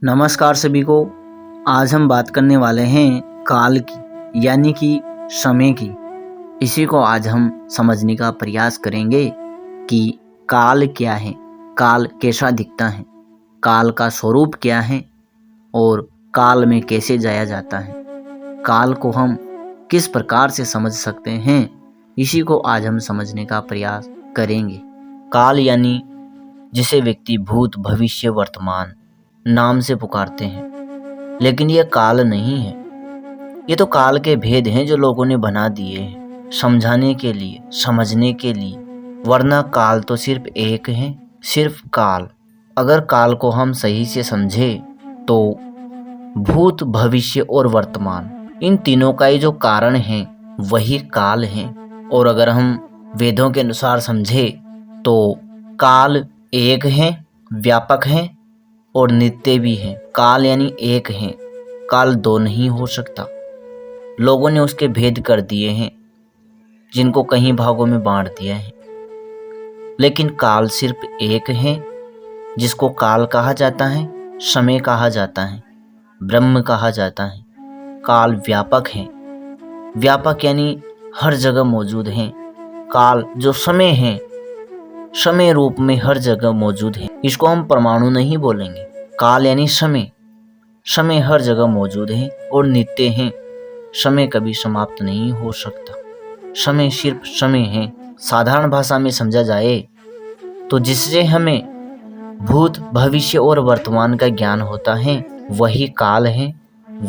नमस्कार सभी को। आज हम बात करने वाले हैं काल की, यानी कि समय की। इसी को आज हम समझने का प्रयास करेंगे कि काल क्या है, काल कैसा दिखता है, काल का स्वरूप क्या है और काल में कैसे जाया जाता है, काल को हम किस प्रकार से समझ सकते हैं, इसी को आज हम समझने का प्रयास करेंगे। काल यानी जिसे व्यक्ति भूत, भविष्य, वर्तमान नाम से पुकारते हैं, लेकिन यह काल नहीं है। ये तो काल के भेद हैं जो लोगों ने बना दिए हैं समझाने के लिए, समझने के लिए, वरना काल तो सिर्फ एक है, सिर्फ काल। अगर काल को हम सही से समझे तो भूत, भविष्य और वर्तमान, इन तीनों का ही जो कारण है वही काल है। और अगर हम वेदों के अनुसार समझे तो काल एक है, व्यापक है और नित्य भी है। काल यानी एक है, काल दो नहीं हो सकता। लोगों ने उसके भेद कर दिए हैं, जिनको कई भागों में बांट दिया है, लेकिन काल सिर्फ एक है, जिसको काल कहा जाता है, समय कहा जाता है, ब्रह्म कहा जाता है। काल व्यापक है, व्यापक यानी हर जगह मौजूद है। काल जो समय है, समय रूप में हर जगह मौजूद है। इसको हम परमाणु नहीं बोलेंगे। काल यानी समय, समय हर जगह मौजूद है और नित्य है। समय कभी समाप्त नहीं हो सकता। समय सिर्फ समय है। साधारण भाषा में समझा जाए तो जिससे हमें भूत, भविष्य और वर्तमान का ज्ञान होता है वही काल है,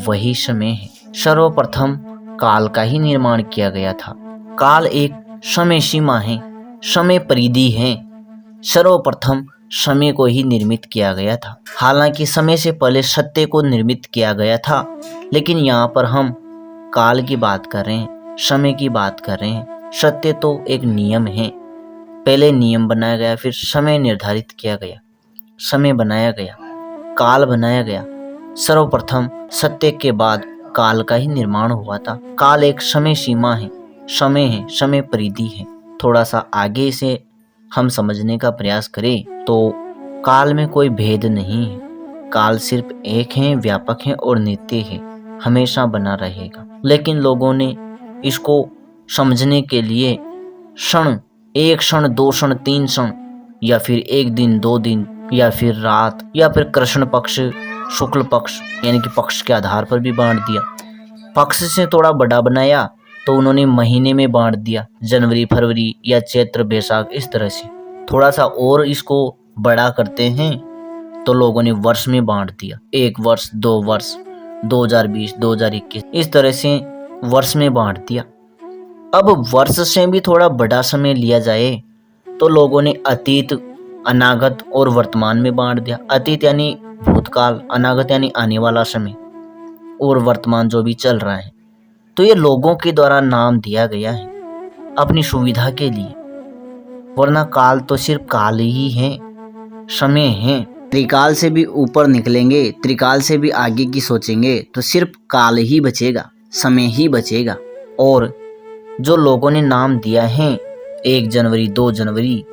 वही समय है। सर्वप्रथम काल का ही निर्माण किया गया था। काल एक समय सीमा है, समय परिधि है। सर्वप्रथम समय को ही निर्मित किया गया था। हालांकि समय से पहले सत्य को निर्मित किया गया था, लेकिन यहाँ पर हम काल की बात कर रहे हैं, समय की बात कर रहे हैं। सत्य तो एक नियम है। पहले नियम बनाया गया, फिर समय निर्धारित किया गया, समय बनाया गया, काल बनाया गया। सर्वप्रथम सत्य के बाद काल का ही निर्माण हुआ था। काल एक समय सीमा है, समय है, समय परिधि है। थोड़ा सा आगे से हम समझने का प्रयास करें तो काल में कोई भेद नहीं है। काल सिर्फ एक है, व्यापक है और नित्य है, हमेशा बना रहेगा। लेकिन लोगों ने इसको समझने के लिए क्षण, एक क्षण, दो क्षण, तीन क्षण, या फिर एक दिन, दो दिन, या फिर रात, या फिर कृष्ण पक्ष, शुक्ल पक्ष यानी कि पक्ष के आधार पर भी बांट दिया। पक्ष से थोड़ा बड़ा बनाया तो उन्होंने महीने में बांट दिया, जनवरी, फरवरी या चैत्र, बैसाख, इस तरह से। थोड़ा सा और इसको बड़ा करते हैं तो लोगों ने वर्ष में बांट दिया। एक वर्ष, दो वर्ष, 2020, 2021, इस तरह से वर्ष में बांट दिया। अब वर्ष से भी थोड़ा बड़ा समय लिया जाए तो लोगों ने अतीत, अनागत और वर्तमान में बांट दिया। अतीत यानी भूतकाल, अनागत यानी आने वाला समय, और वर्तमान जो भी चल रहा है। तो ये लोगों के द्वारा नाम दिया गया है अपनी सुविधा के लिए, वरना काल तो सिर्फ काल ही है, समय है। त्रिकाल से भी ऊपर निकलेंगे, त्रिकाल से भी आगे की सोचेंगे तो सिर्फ काल ही बचेगा, समय ही बचेगा। और जो लोगों ने नाम दिया है 1 जनवरी, 2 जनवरी,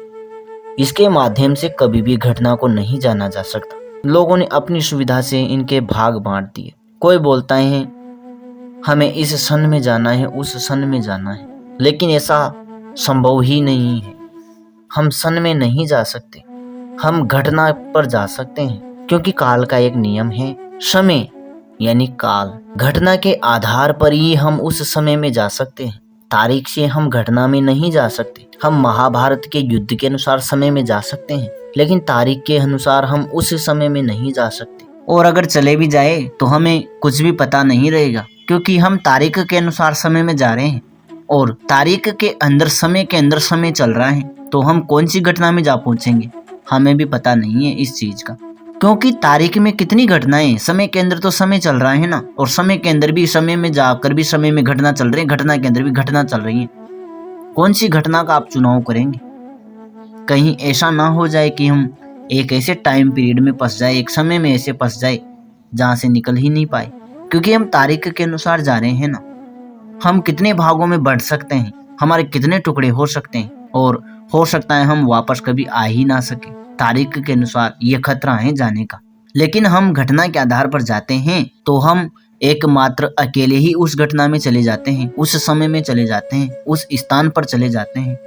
इसके माध्यम से कभी भी घटना को नहीं जाना जा सकता। लोगों ने अपनी सुविधा से इनके भाग बांट दिए। कोई बोलता है हमें इस सन में जाना है, उस सन में जाना है, लेकिन ऐसा संभव ही नहीं है। हम सन में नहीं जा सकते, हम घटना पर जा सकते हैं, क्योंकि काल का एक नियम है। समय यानी काल, घटना के आधार पर ही हम उस समय में जा सकते हैं। तारीख से हम घटना में नहीं जा सकते। हम महाभारत के युद्ध के अनुसार समय में जा सकते हैं, लेकिन तारीख के अनुसार हम उस समय में नहीं जा सकते। और अगर चले भी जाए तो हमें कुछ भी पता नहीं रहेगा, क्योंकि हम तारीख के अनुसार समय में जा रहे हैं और तारीख के अंदर, समय के अंदर समय चल रहा है, तो हम कौन सी घटना में जा पहुंचेंगे हमें भी पता नहीं है इस चीज का। क्योंकि तारीख में कितनी घटनाएं, समय के अंदर तो समय चल रहा है ना, और समय के अंदर भी, समय में जाकर भी समय में घटना चल रही है, घटना के अंदर भी घटना चल रही है। कौन सी घटना का आप चुनाव करेंगे? कहीं ऐसा ना हो जाए कि हम एक ऐसे टाइम पीरियड में फंस जाए, एक समय में ऐसे फंस जाए जहाँ से निकल ही नहीं पाए, क्योंकि हम तारीख के अनुसार जा रहे हैं ना। हम कितने भागों में बढ़ सकते हैं, हमारे कितने टुकड़े हो सकते हैं, और हो सकता है हम वापस कभी आ ही ना सके। तारीख के अनुसार ये खतरा है जाने का। लेकिन हम घटना के आधार पर जाते हैं तो हम एकमात्र अकेले ही उस घटना में चले जाते हैं, उस समय में चले जाते हैं, उस स्थान पर चले जाते हैं।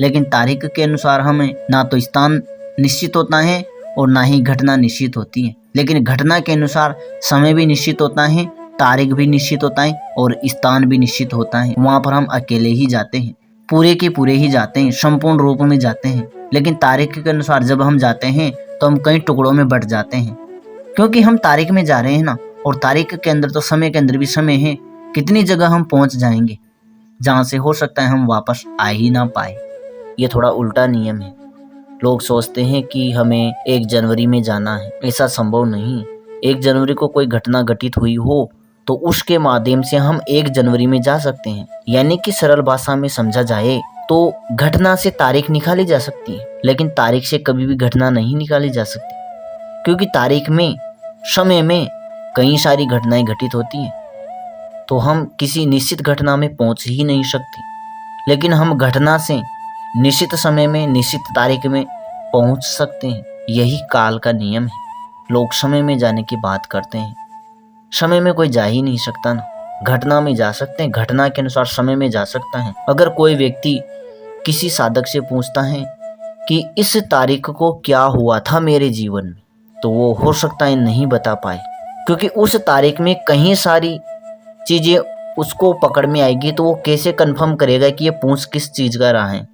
लेकिन तारीख के अनुसार हमें ना तो स्थान निश्चित होता है और ना ही घटना निश्चित होती है। लेकिन घटना के अनुसार समय भी निश्चित होता है, तारीख भी निश्चित होता है और स्थान भी निश्चित होता है। वहाँ पर हम अकेले ही जाते हैं, पूरे के पूरे ही जाते हैं, संपूर्ण रूप में जाते हैं। लेकिन तारीख के अनुसार जब हम जाते हैं तो हम कई टुकड़ों में बट जाते हैं, क्योंकि हम तारीख में जा रहे हैं ना, और तारीख के अंदर तो समय के अंदर भी समय है। कितनी जगह हम पहुंच जाएंगे जहाँ से हो सकता है हम वापस आ ही ना पाए। ये थोड़ा उल्टा नियम है। लोग सोचते हैं कि हमें 1 जनवरी में जाना है, ऐसा संभव नहीं। 1 जनवरी को कोई घटना घटित हुई हो तो उसके माध्यम से हम 1 जनवरी में जा सकते हैं। यानी कि सरल भाषा में समझा जाए तो घटना से तारीख निकाली जा सकती है, लेकिन तारीख से कभी भी घटना नहीं निकाली जा सकती, क्योंकि तारीख में, समय में कई सारी घटनाएं घटित होती हैं, तो हम किसी निश्चित घटना में पहुंच ही नहीं सकते। लेकिन हम घटना से निश्चित समय में, निश्चित तारीख में पहुंच सकते हैं। यही काल का नियम है। लोग समय में जाने की बात करते हैं, समय में कोई जा ही नहीं सकता ना। घटना में जा सकते हैं, घटना के अनुसार समय में जा सकता है। अगर कोई व्यक्ति किसी साधक से पूछता है कि इस तारीख को क्या हुआ था मेरे जीवन में, तो वो हो सकता है नहीं बता पाए, क्योंकि उस तारीख में कई सारी चीज़ें उसको पकड़ में आएगी। तो वो कैसे कंफर्म करेगा कि ये पूछ किस चीज़ का रहा है,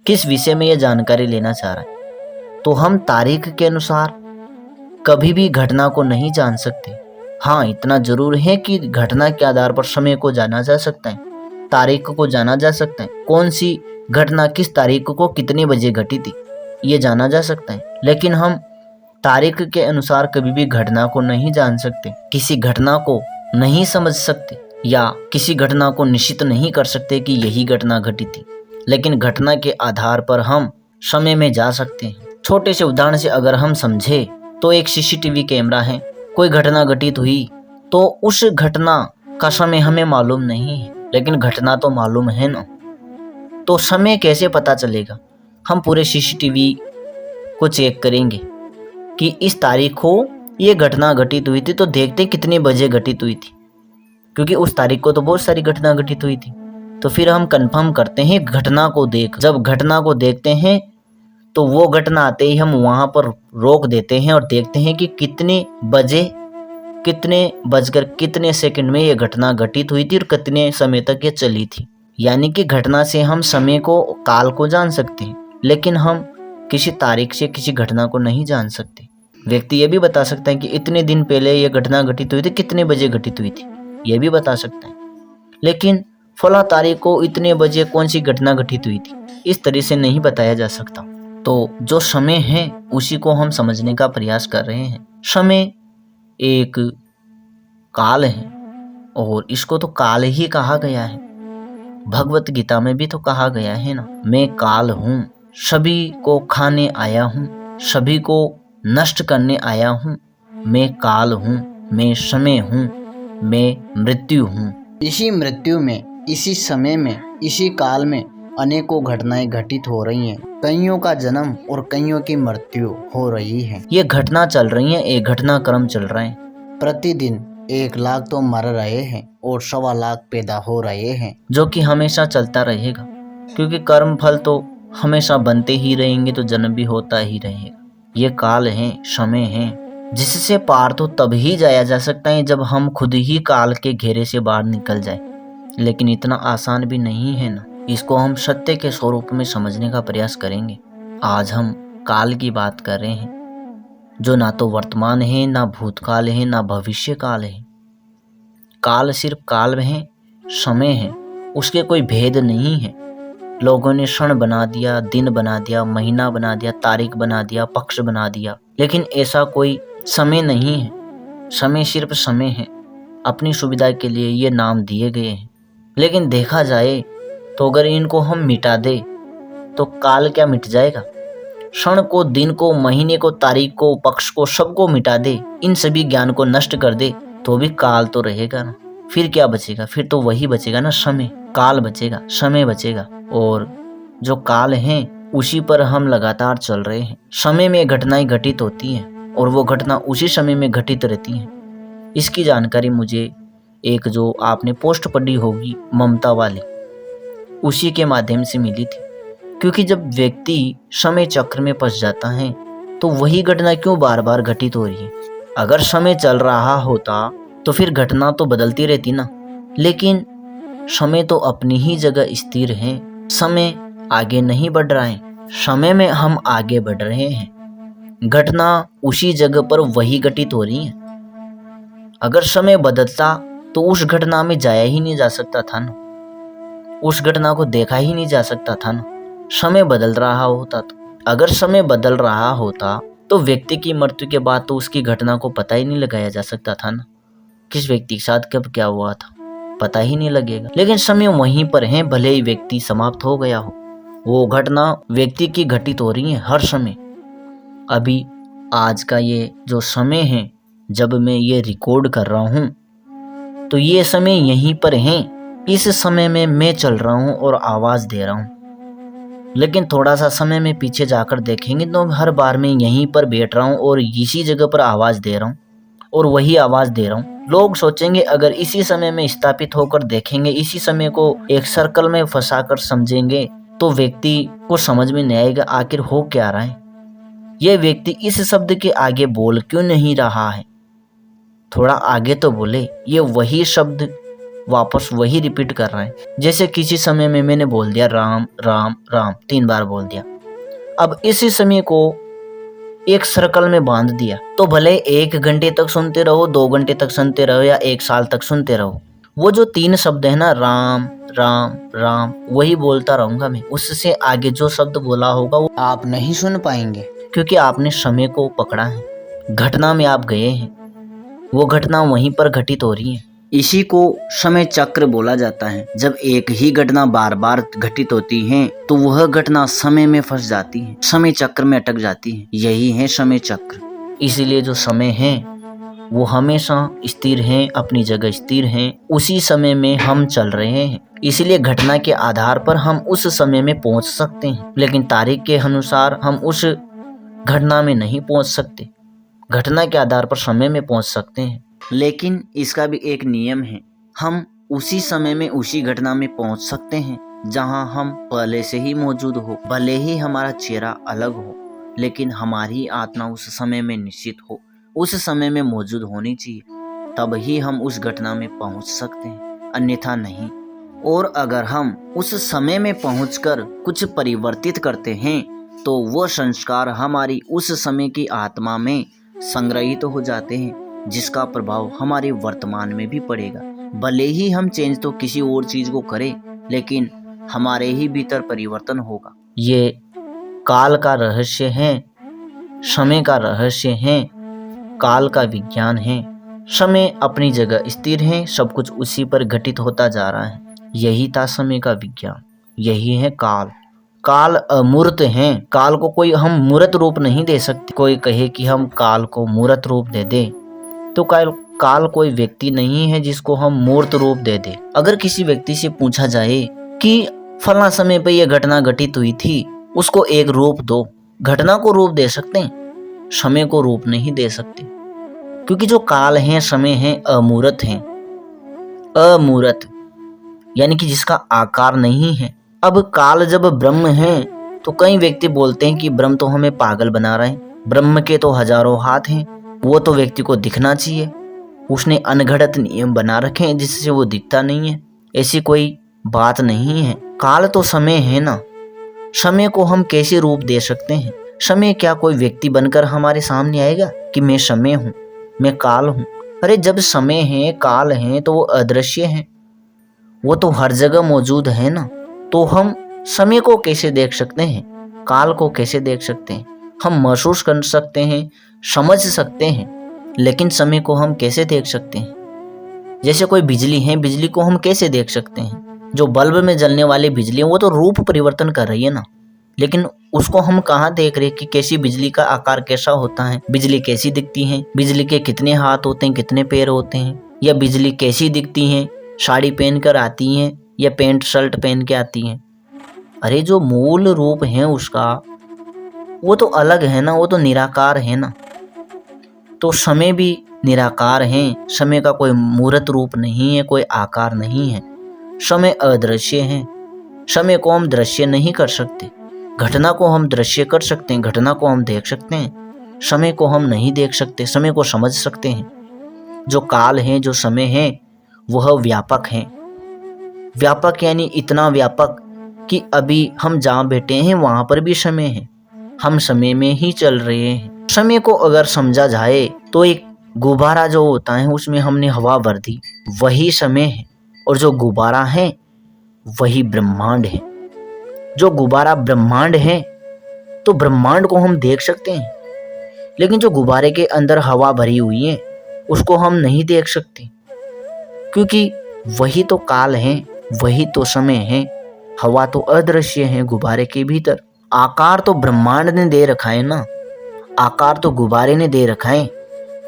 किस विषय में ये जानकारी लेना चाह रहा है। तो हम तारीख के अनुसार कभी भी घटना को नहीं जान सकते। हाँ, इतना जरूर है कि घटना के आधार पर समय को जाना जा सकता है, तारीख को जाना जा सकता है, कौन सी घटना किस तारीख को कितने बजे घटी थी, ये जाना जा सकता है। लेकिन हम तारीख के अनुसार कभी भी घटना को नहीं जान सकते, किसी घटना को नहीं समझ सकते, या किसी घटना को निश्चित नहीं कर सकते कि यही घटना घटी थी। लेकिन घटना के आधार पर हम समय में जा सकते हैं। छोटे से उदाहरण से अगर हम समझे तो एक सीसीटीवी कैमरा है, कोई घटना घटित हुई तो उस घटना का समय हमें मालूम नहीं है, लेकिन घटना तो मालूम है ना। तो समय कैसे पता चलेगा? हम पूरे सीसीटीवी को चेक करेंगे कि इस तारीख को ये घटना घटित हुई थी, तो देखते कितने बजे घटित हुई थी, क्योंकि उस तारीख को तो बहुत सारी घटना घटित हुई थी। तो फिर हम कंफर्म करते हैं घटना को देख। जब घटना को देखते हैं तो वो घटना आते ही हम वहाँ पर रोक देते हैं और देखते हैं कि कितने बजे, कितने बजकर कितने सेकंड में ये घटना घटित हुई थी और कितने समय तक ये चली थी। यानी कि घटना से हम समय को, काल को जान सकते हैं, लेकिन हम किसी तारीख से किसी घटना को नहीं जान सकते। व्यक्ति ये भी बता सकता है कि इतने दिन पहले ये घटना घटित हुई थी, कितने बजे घटित हुई थी, ये भी बता सकता है, लेकिन फला तारीख को इतने बजे कौन सी घटना घटित हुई थी, इस तरह से नहीं बताया जा सकता। तो जो समय है उसी को हम समझने का प्रयास कर रहे हैं। समय एक काल है और इसको तो काल ही कहा गया है। भगवत गीता में भी तो कहा गया है ना, मैं काल हूँ, सभी को खाने आया हूँ, सभी को नष्ट करने आया हूँ, मैं काल हूँ, मैं समय हूँ, मैं मृत्यु हूँ। इसी मृत्यु में, इसी समय में, इसी काल में अनेकों घटनाएं घटित हो रही हैं। कईयों का जन्म और कईयों की मृत्यु हो रही है। ये घटना चल रही है, एक घटनाक्रम चल रहा है। प्रतिदिन 1 लाख तो मर रहे हैं और 1.25 लाख पैदा हो रहे हैं, जो कि हमेशा चलता रहेगा, क्योंकि कर्म फल तो हमेशा बनते ही रहेंगे, तो जन्म भी होता ही रहेगा। ये काल है, समय है, जिससे पार तो तभी जाया जा सकता है जब हम खुद ही काल के घेरे से बाहर निकल जाए। लेकिन इतना आसान भी नहीं है ना। इसको हम सत्य के स्वरूप में समझने का प्रयास करेंगे। आज हम काल की बात कर रहे हैं, जो ना तो वर्तमान है, ना भूतकाल है, ना भविष्य काल है। काल सिर्फ काल है, समय है, उसके कोई भेद नहीं है। लोगों ने क्षण बना दिया, दिन बना दिया, महीना बना दिया, तारीख बना दिया, पक्ष बना दिया, लेकिन ऐसा कोई समय नहीं है। समय सिर्फ समय है, अपनी सुविधा के लिए ये नाम दिए गए हैं। लेकिन देखा जाए तो अगर इनको हम मिटा दे तो काल क्या मिट जाएगा? क्षण को, दिन को, महीने को, तारीख को, पक्ष को, सबको मिटा दे, इन सभी ज्ञान को नष्ट कर दे, तो भी काल तो रहेगा ना। फिर क्या बचेगा? फिर तो वही बचेगा ना, समय। काल बचेगा, समय बचेगा, और जो काल है उसी पर हम लगातार चल रहे हैं। समय में घटनाएं घटित होती हैं, और वो घटना उसी समय में घटित रहती है। इसकी जानकारी मुझे एक जो आपने पोस्ट पढ़ी होगी ममता वाली, उसी के माध्यम से मिली थी। क्योंकि जब व्यक्ति समय चक्र में फंस जाता है तो वही घटना क्यों बार बार घटित हो रही है। अगर समय चल रहा होता तो फिर घटना तो बदलती रहती ना, लेकिन समय तो अपनी ही जगह स्थिर है। समय आगे नहीं बढ़ रहा है, समय में हम आगे बढ़ रहे हैं। घटना उसी जगह पर वही घटित हो रही है। अगर समय बदलता तो उस घटना में जाया ही नहीं जा सकता था ना, उस घटना को देखा ही नहीं जा सकता था ना। समय बदल रहा होता तो, अगर समय बदल रहा होता तो व्यक्ति की मृत्यु के बाद तो उसकी घटना को पता ही नहीं लगाया जा सकता था ना। किस व्यक्ति के साथ कब क्या हुआ था पता ही नहीं लगेगा। लेकिन समय वहीं पर है, भले ही व्यक्ति समाप्त हो गया हो, वो घटना व्यक्ति की घटित हो रही है हर समय। अभी आज का ये जो समय है, जब मैं ये रिकॉर्ड कर रहा हूँ तो ये समय यहीं पर है। इस समय में मैं चल रहा हूँ और आवाज़ दे रहा हूँ। लेकिन थोड़ा सा समय में पीछे जाकर देखेंगे तो हर बार मैं यहीं पर बैठ रहा हूँ और इसी जगह पर आवाज़ दे रहा हूँ और वही आवाज़ दे रहा हूँ। लोग सोचेंगे, अगर इसी समय में स्थापित होकर देखेंगे, इसी समय को एक सर्कल में फंसाकर समझेंगे तो व्यक्ति को समझ में नहीं आएगा आखिर हो क्या रहा है। यह व्यक्ति इस शब्द के आगे बोल क्यों नहीं रहा है, थोड़ा आगे तो बोले। ये वही शब्द वापस वही रिपीट कर रहा है। जैसे किसी समय में मैंने बोल दिया राम राम राम 3 बार बोल दिया। अब इसी समय को एक सर्कल में बांध दिया तो भले 1 घंटे तक सुनते रहो, 2 घंटे तक सुनते रहो या 1 साल तक सुनते रहो, वो जो 3 शब्द है ना, राम राम राम, वही बोलता रहूंगा मैं। उससे आगे जो शब्द बोला होगा वो आप नहीं सुन पाएंगे, क्योंकि आपने समय को पकड़ा है, घटना में आप गए हैं, वो घटना वहीं पर घटित हो रही है। इसी को समय चक्र बोला जाता है। जब एक ही घटना बार बार घटित होती है तो वह घटना समय में फंस जाती है, समय चक्र में अटक जाती है। यही है समय चक्र। इसीलिए जो समय है वो हमेशा स्थिर है, अपनी जगह स्थिर है, उसी समय में हम चल रहे हैं। इसीलिए घटना के आधार पर हम उस समय में पहुंच सकते हैं, लेकिन तारीख के अनुसार हम उस घटना में नहीं पहुंच सकते। घटना के आधार पर समय में पहुंच सकते हैं, लेकिन इसका भी एक नियम है। हम उसी समय में उसी घटना में पहुंच सकते हैं जहां हम पहले से ही मौजूद हो। भले ही हमारा चेहरा अलग हो, लेकिन हमारी आत्मा उस समय में निश्चित हो, उस समय में मौजूद होनी चाहिए, तब ही हम उस घटना में पहुंच सकते हैं, अन्यथा नहीं। और अगर हम उस समय में पहुंचकर कुछ परिवर्तित करते हैं तो वो संस्कार हमारी उस समय की आत्मा में संग्रहित हो जाते हैं, जिसका प्रभाव हमारे वर्तमान में भी पड़ेगा। भले ही हम चेंज तो किसी और चीज को करें, लेकिन हमारे ही भीतर परिवर्तन होगा। ये काल का रहस्य है, समय का रहस्य है, काल का विज्ञान है। समय अपनी जगह स्थिर है, सब कुछ उसी पर घटित होता जा रहा है। यही था समय का विज्ञान, यही है काल। काल अमूर्त है, काल को कोई हम मूर्त रूप नहीं दे सकते। कोई कहे कि हम काल को मूर्त रूप दे दे तो काल कोई व्यक्ति नहीं है जिसको हम मूर्त रूप दे दे। अगर किसी व्यक्ति से पूछा जाए कि फला समय पे यह घटना घटित हुई थी, उसको एक रूप दो, घटना को रूप दे सकते हैं, समय को रूप नहीं दे सकते। क्योंकि जो काल है, समय है, अमूर्त है। अमूर्त यानी कि जिसका आकार नहीं है। अब काल जब ब्रह्म है तो कई व्यक्ति बोलते हैं कि ब्रह्म तो हमें पागल बना रहा है, ब्रह्म के तो हजारों हाथ हैं, वो तो व्यक्ति को दिखना चाहिए, उसने अनगढ़ंत नियम बना रखे हैं जिससे वो दिखता नहीं है। ऐसी कोई बात नहीं है। काल तो समय है ना, समय को हम कैसे रूप दे सकते हैं? समय क्या कोई व्यक्ति बनकर हमारे सामने आएगा कि मैं समय हूँ, मैं काल हूँ? अरे जब समय है, काल है, तो वो अदृश्य है, वो तो हर जगह मौजूद है ना। तो हम समय को कैसे देख सकते हैं, काल को कैसे देख सकते हैं? हम महसूस कर सकते हैं, समझ सकते हैं, लेकिन समय को हम कैसे देख सकते हैं? जैसे कोई बिजली है, बिजली को हम कैसे देख सकते हैं? जो बल्ब में जलने वाली बिजली है वो तो रूप परिवर्तन कर रही है ना, लेकिन उसको हम कहाँ देख रहे कि कैसी बिजली का आकार कैसा होता है, बिजली कैसी दिखती है, बिजली के कितने हाथ होते हैं, कितने पैर होते हैं, या बिजली कैसी दिखती है, साड़ी पहन कर आती हैं या पैंट शर्ट पहन के आती हैं? अरे जो मूल रूप है उसका वो तो अलग है ना, वो तो निराकार है ना। तो समय भी निराकार है। समय का कोई मूर्त रूप नहीं है, कोई आकार नहीं है। समय अदृश्य है। समय को हम दृश्य नहीं कर सकते। घटना को हम दृश्य कर सकते हैं, घटना को हम देख सकते हैं। समय को हम नहीं देख सकते, समय को समझ सकते हैं। जो काल है, जो समय है, वह व्यापक है। व्यापक यानी इतना व्यापक कि अभी हम जहाँ बैठे हैं वहाँ पर भी समय है। हम समय में ही चल रहे हैं। समय को अगर समझा जाए तो एक गुब्बारा जो होता है उसमें हमने हवा भर दी, वही समय है। और जो गुब्बारा है वही ब्रह्मांड है। जो गुब्बारा ब्रह्मांड है तो ब्रह्मांड को हम देख सकते हैं, लेकिन जो गुब्बारे के अंदर हवा भरी हुई है उसको हम नहीं देख सकते, क्योंकि वही तो काल है, वही तो समय है। हवा तो अदृश्य है गुब्बारे के भीतर। आकार तो ब्रह्मांड ने दे रखा है ना, आकार तो गुब्बारे ने दे रखा है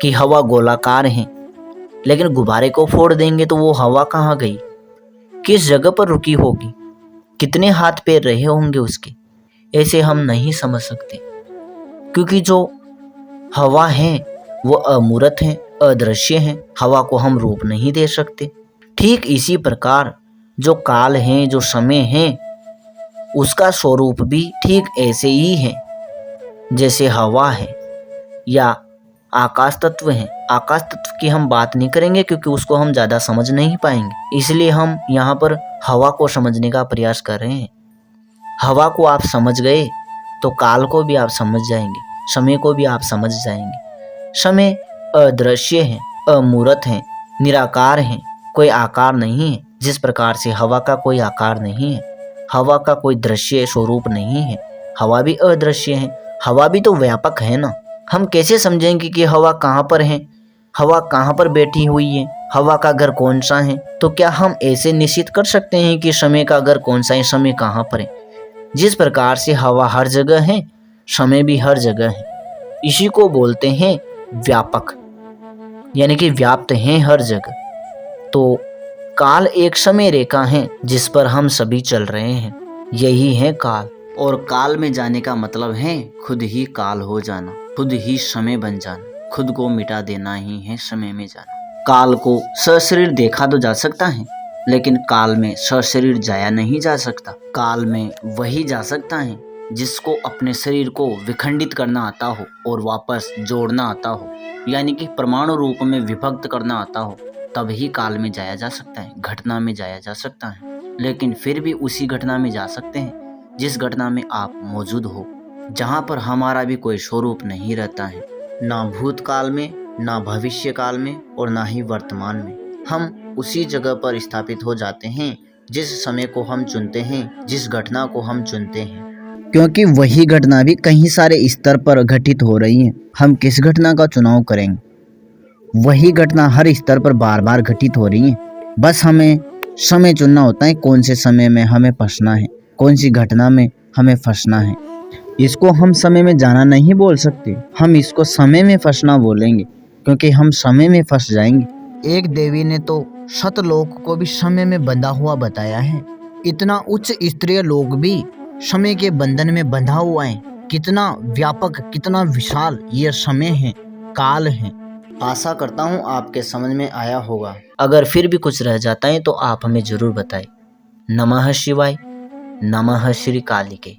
कि हवा गोलाकार है, लेकिन गुब्बारे को फोड़ देंगे तो वो हवा कहाँ गई, किस जगह पर रुकी होगी, कितने हाथ पैर रहे होंगे उसके। ऐसे हम नहीं समझ सकते, क्योंकि जो हवा है वो अमूर्त है, अदृश्य है। हवा को हम रूप नहीं दे सकते। ठीक इसी प्रकार जो काल है, जो समय है, उसका स्वरूप भी ठीक ऐसे ही है जैसे हवा है या आकाश तत्व है। आकाश तत्व की हम बात नहीं करेंगे क्योंकि उसको हम ज़्यादा समझ नहीं पाएंगे, इसलिए हम यहाँ पर हवा को समझने का प्रयास कर रहे हैं। हवा को आप समझ गए तो काल को भी आप समझ जाएंगे, समय को भी आप समझ जाएंगे। समय अदृश्य है, अमूर्त है, निराकार है, कोई आकार नहीं है। जिस प्रकार से हवा का कोई आकार नहीं है, हवा का कोई दृश्य स्वरूप नहीं है, हवा भी अदृश्य है। हवा भी तो व्यापक है ना। हम कैसे समझेंगे कि हवा कहाँ पर है, हवा कहाँ पर बैठी हुई है, हवा का घर कौन सा है? तो क्या हम ऐसे निश्चित कर सकते हैं कि समय का घर कौन सा है, समय कहाँ पर है? जिस प्रकार से हवा हर जगह है, समय भी हर जगह है। इसी को बोलते हैं व्यापक, यानी कि व्याप्त है हर जगह। तो काल एक समय रेखा है जिस पर हम सभी चल रहे हैं, यही है काल। और काल में जाने का मतलब है खुद ही काल हो जाना, खुद ही समय बन जाना, खुद को मिटा देना ही है समय में जाना। काल को सशरीर देखा तो जा सकता है, लेकिन काल में सशरीर जाया नहीं जा सकता। काल में वही जा सकता है जिसको अपने शरीर को विखंडित करना आता हो और वापस जोड़ना आता हो, यानी कि परमाणु रूप में विभक्त करना आता हो, तब ही काल में जाया जा सकता है, घटना में जाया जा सकता है। लेकिन फिर भी उसी घटना में जा सकते हैं जिस घटना में आप मौजूद हो, जहाँ पर हमारा भी कोई स्वरूप नहीं रहता है, ना भूतकाल में, ना भविष्य काल में, और ना ही वर्तमान में। हम उसी जगह पर स्थापित हो जाते हैं जिस समय को हम चुनते हैं, जिस घटना को हम चुनते हैं। क्योंकि वही घटना भी कहीं सारे स्तर पर घटित हो रही है। हम किस घटना का चुनाव करेंगे? वही घटना हर स्तर पर बार बार घटित हो रही है। बस हमें समय चुनना होता है, कौन से समय में हमें फंसना है, कौन सी घटना में हमें फंसना है। इसको हम समय में जाना नहीं बोल सकते, हम इसको समय में फंसना बोलेंगे, क्योंकि हम समय में फंस जाएंगे। एक देवी ने तो सतलोक को भी समय में बंधा हुआ बताया है। इतना उच्च स्तरीय लोग भी समय के बंधन में बंधा हुआ है। कितना व्यापक, कितना विशाल ये समय है, काल है। आशा करता हूँ आपके समझ में आया होगा। अगर फिर भी कुछ रह जाता है तो आप हमें जरूर बताएं। नमः शिवाय, नमः श्री कालिके।